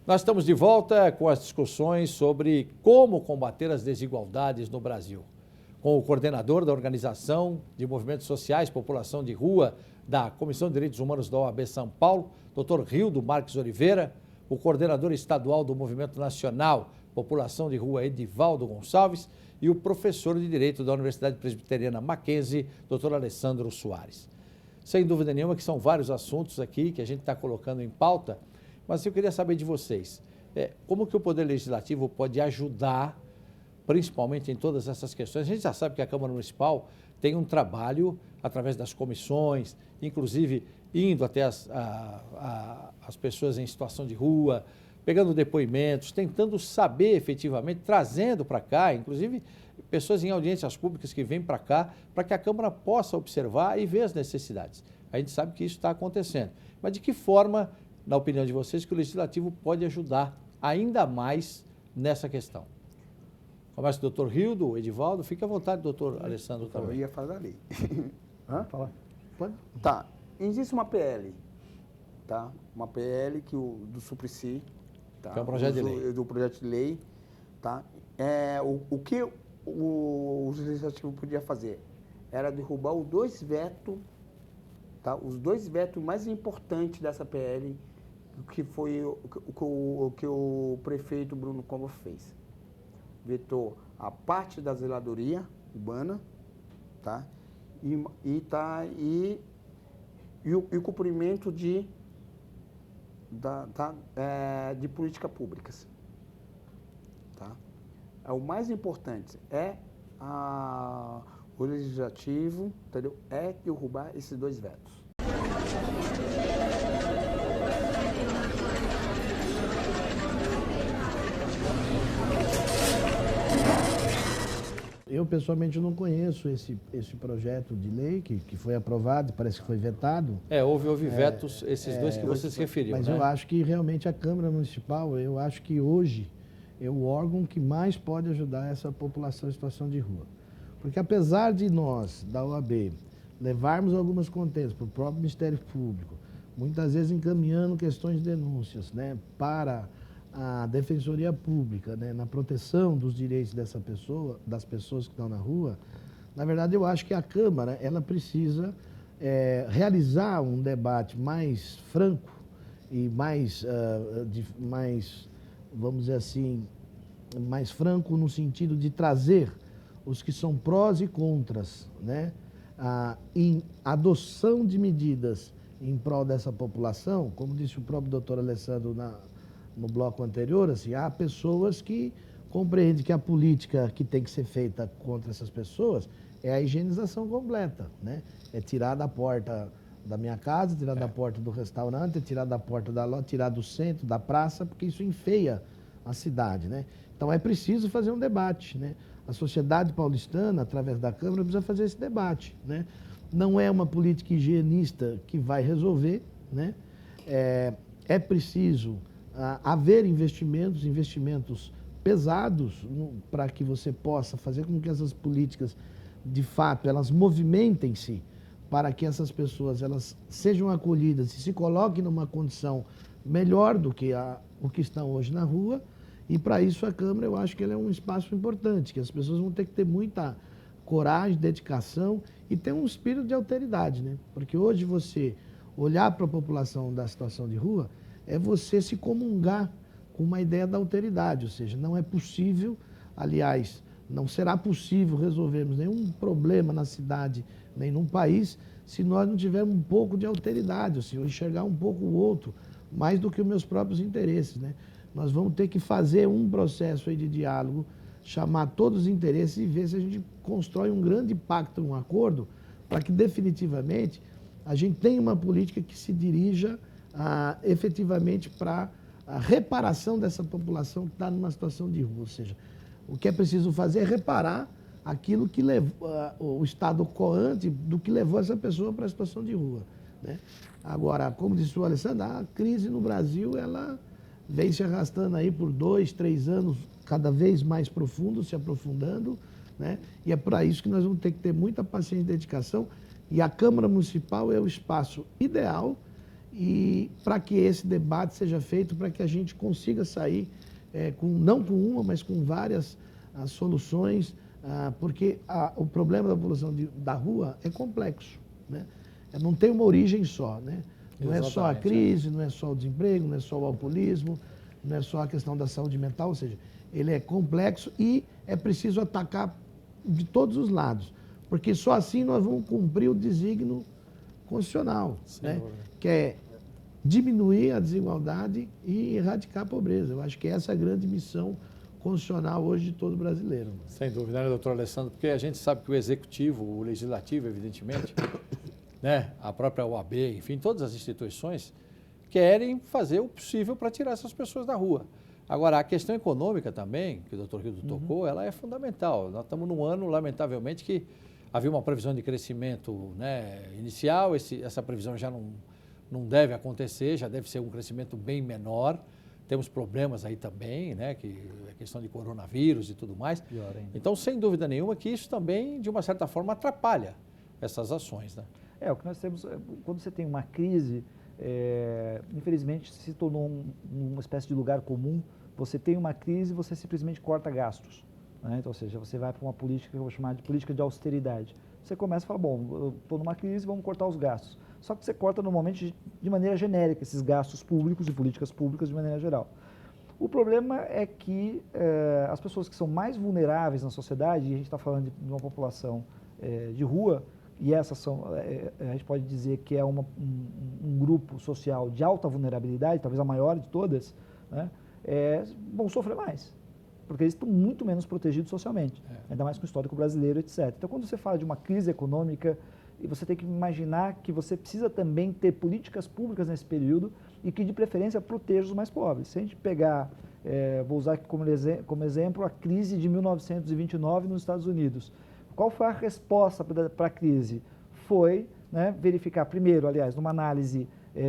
Nós estamos de volta com as discussões sobre como combater as desigualdades no Brasil. Com o coordenador da Organização de Movimentos Sociais, População de Rua, da Comissão de Direitos Humanos da OAB São Paulo, Dr. Rildo Marques Oliveira, o coordenador estadual do Movimento Nacional, População de Rua, Edivaldo Gonçalves, e o professor de Direito da Universidade Presbiteriana Mackenzie, Dr. Alessandro Soares. Sem dúvida nenhuma que são vários assuntos aqui que a gente está colocando em pauta, mas eu queria saber de vocês, como que o Poder Legislativo pode ajudar, principalmente em todas essas questões? A gente já sabe que a Câmara Municipal tem um trabalho através das comissões, inclusive indo até as pessoas em situação de rua, pegando depoimentos, tentando saber efetivamente, trazendo para cá, inclusive pessoas em audiências públicas que vêm para cá, para que a Câmara possa observar e ver as necessidades. A gente sabe que isso está acontecendo. Mas de que forma, na opinião de vocês, que o Legislativo pode ajudar ainda mais nessa questão? Começa o doutor Rildo, o Edivaldo, fique à vontade, doutor Alessandro também. Eu ia falar ali. Fala. Pode? Tá, existe uma PL, tá? Uma PL do Suplicy, tá? Que é um projeto de lei. Do projeto de lei, tá? O que o Legislativo podia fazer era derrubar os dois vetos, tá? Os dois vetos mais importantes dessa PL, que foi o que o prefeito Bruno Covas fez. Vetou a parte da zeladoria urbana, tá? E o cumprimento de políticas públicas, tá? O mais importante o Legislativo, entendeu? Derrubar esses dois vetos. Eu, pessoalmente, não conheço esse projeto de lei que foi aprovado, parece que foi vetado. Houve vetos, esses dois que vocês referiram. Mas né? eu acho que realmente a Câmara Municipal, eu acho que hoje é o órgão que mais pode ajudar essa população em situação de rua. Porque apesar de nós, da OAB, levarmos algumas contêineres para o próprio Ministério Público, muitas vezes encaminhando questões de denúncias, né, para a Defensoria Pública, né, na proteção dos direitos das pessoas que estão na rua, na verdade eu acho que a Câmara ela precisa realizar um debate mais franco e mais, vamos dizer assim, mais franco no sentido de trazer os que são prós e contras, né, em adoção de medidas em prol dessa população, como disse o próprio doutor Alessandro no bloco anterior, assim, há pessoas que compreendem que a política que tem que ser feita contra essas pessoas é a higienização completa, né? É tirar da porta da minha casa, tirar da porta do restaurante, tirar da porta da loja, tirar do centro, da praça, porque isso enfeia a cidade, né? Então é preciso fazer um debate, né? A sociedade paulistana, através da Câmara, precisa fazer esse debate, né? Não é uma política higienista que vai resolver, né? É preciso haver investimentos pesados para que você possa fazer com que essas políticas, de fato, elas movimentem-se para que essas pessoas elas sejam acolhidas e se coloquem numa condição melhor do que o que estão hoje na rua. E para isso a Câmara, eu acho que ela é um espaço importante, que as pessoas vão ter que ter muita coragem, dedicação e ter um espírito de alteridade, né? Porque hoje você olhar para a população da situação de rua é você se comungar com uma ideia da alteridade, ou seja, não é possível, aliás, não será possível resolvermos nenhum problema na cidade, nem num país, se nós não tivermos um pouco de alteridade, ou seja, enxergar um pouco o outro, mais do que os meus próprios interesses, né? Nós vamos ter que fazer um processo aí de diálogo, chamar todos os interesses e ver se a gente constrói um grande pacto, um acordo, para que definitivamente a gente tenha uma política que se dirija efetivamente para a reparação dessa população que está numa situação de rua. Ou seja, o que é preciso fazer é reparar aquilo que levou o estado coante do que levou essa pessoa para a situação de rua, né? Agora, como disse o Alessandro, a crise no Brasil, ela vem se arrastando aí por 2, 3 anos, cada vez mais profundo, se aprofundando, né? E é para isso que nós vamos ter que ter muita paciência e dedicação, e a Câmara Municipal é o espaço ideal e para que esse debate seja feito, para que a gente consiga sair, não com uma, mas com várias soluções, porque o problema da população da rua é complexo, né? Não tem uma origem só, né? Não é só a crise, não é só o desemprego, não é só o alcoolismo, não é só a questão da saúde mental, ou seja, ele é complexo e é preciso atacar de todos os lados, porque só assim nós vamos cumprir o desígnio constitucional, né? Que é diminuir a desigualdade e erradicar a pobreza. Eu acho que essa é a grande missão constitucional hoje de todo brasileiro. Sem dúvida, né, doutor Alessandro? Porque a gente sabe que o executivo, o legislativo, evidentemente, né, a própria OAB, enfim, todas as instituições querem fazer o possível para tirar essas pessoas da rua. Agora, a questão econômica também, que o doutor Rildo tocou, ela é fundamental. Nós estamos num ano, lamentavelmente, que havia uma previsão de crescimento, né, inicial, essa previsão já não deve acontecer, já deve ser um crescimento bem menor. Temos problemas aí também, né, que a questão de coronavírus e tudo mais. Pior ainda. Então, sem dúvida nenhuma, que isso também, de uma certa forma, atrapalha essas ações, né? O que nós temos, quando você tem uma crise, infelizmente se tornou uma espécie de lugar comum. Você tem uma crise, você simplesmente corta gastos, né? Então, ou seja, você vai para uma política que eu vou chamar de política de austeridade. Você começa a falar, bom, eu estou numa crise, vamos cortar os gastos. Só que você corta normalmente de maneira genérica esses gastos públicos e políticas públicas de maneira geral. O problema é que as pessoas que são mais vulneráveis na sociedade, e a gente está falando de uma população de rua, e essas são, a gente pode dizer que é um grupo social de alta vulnerabilidade, talvez a maior de todas, né? Vão sofrer mais, porque eles estão muito menos protegidos socialmente, ainda mais com o histórico brasileiro, etc. Então, quando você fala de uma crise econômica, você tem que imaginar que você precisa também ter políticas públicas nesse período e que, de preferência, protejam os mais pobres. Se a gente pegar, vou usar aqui como exemplo, a crise de 1929 nos Estados Unidos. Qual foi a resposta para a crise? Foi, né, verificar primeiro, aliás, numa análise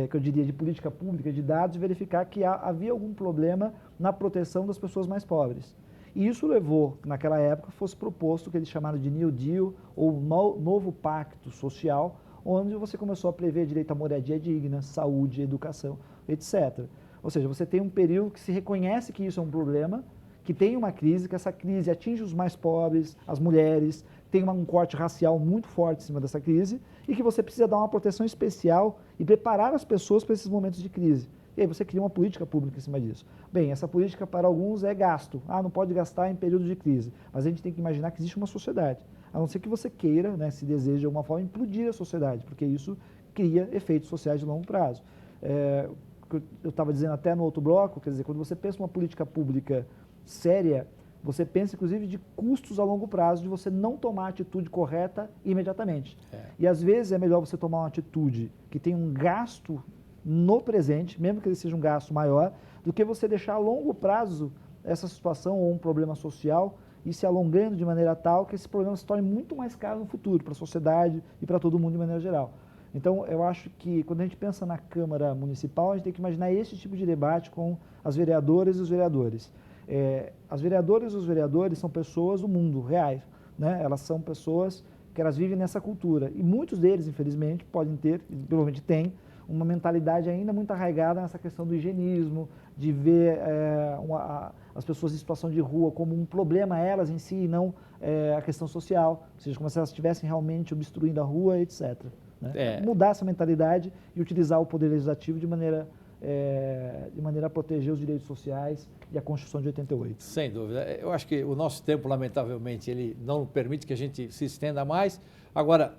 que eu diria de política pública, de dados, verificar que havia algum problema na proteção das pessoas mais pobres. E isso levou, naquela época, fosse proposto o que eles chamaram de New Deal, ou Novo Pacto Social, onde você começou a prever direito à moradia digna, saúde, educação, etc. Ou seja, você tem um período que se reconhece que isso é um problema, que tem uma crise, que essa crise atinge os mais pobres, as mulheres, tem um corte racial muito forte em cima dessa crise e que você precisa dar uma proteção especial e preparar as pessoas para esses momentos de crise. E aí você cria uma política pública em cima disso. Bem, essa política para alguns é gasto. Não pode gastar em período de crise. Mas a gente tem que imaginar que existe uma sociedade. A não ser que você queira, né, se deseja de alguma forma, implodir a sociedade, porque isso cria efeitos sociais de longo prazo. Eu estava dizendo até no outro bloco, quer dizer, quando você pensa uma política pública séria, você pensa, inclusive, de custos a longo prazo, de você não tomar a atitude correta imediatamente. E, às vezes, é melhor você tomar uma atitude que tem um gasto no presente, mesmo que ele seja um gasto maior, do que você deixar a longo prazo essa situação ou um problema social e se alongando de maneira tal que esse problema se torne muito mais caro no futuro, para a sociedade e para todo mundo de maneira geral. Então, eu acho que, quando a gente pensa na Câmara Municipal, a gente tem que imaginar esse tipo de debate com as vereadoras e os vereadores. As vereadoras e os vereadores são pessoas do mundo, reais, né? Elas são pessoas que elas vivem nessa cultura. E muitos deles, infelizmente, podem ter, provavelmente têm, uma mentalidade ainda muito arraigada nessa questão do higienismo, de ver as pessoas em situação de rua como um problema elas em si e não a questão social, ou seja, como se elas estivessem realmente obstruindo a rua, etc. Né? Mudar essa mentalidade e utilizar o poder legislativo de maneira a proteger os direitos sociais e a Constituição de 88. Sem dúvida. Eu acho que o nosso tempo, lamentavelmente, ele não permite que a gente se estenda mais. Agora,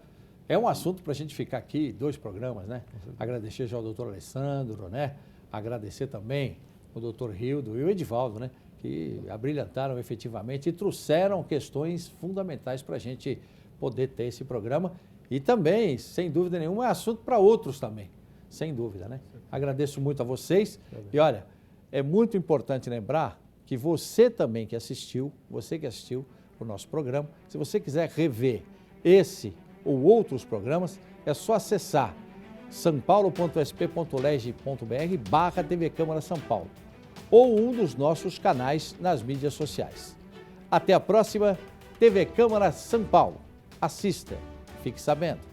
é um assunto para a gente ficar aqui 2 programas, né? Agradecer já ao doutor Alessandro, né? Agradecer também o doutor Rildo e o Edivaldo, né? Que abrilhantaram efetivamente e trouxeram questões fundamentais para a gente poder ter esse programa. E também, sem dúvida nenhuma, é assunto para outros também. Sem dúvida, né? Agradeço muito a vocês. E olha, é muito importante lembrar que você também que assistiu o nosso programa, se você quiser rever esse ou outros programas, é só acessar sanpaulo.sp.leg.br/TV Câmara São Paulo ou um dos nossos canais nas mídias sociais. Até a próxima, TV Câmara São Paulo. Assista, fique sabendo.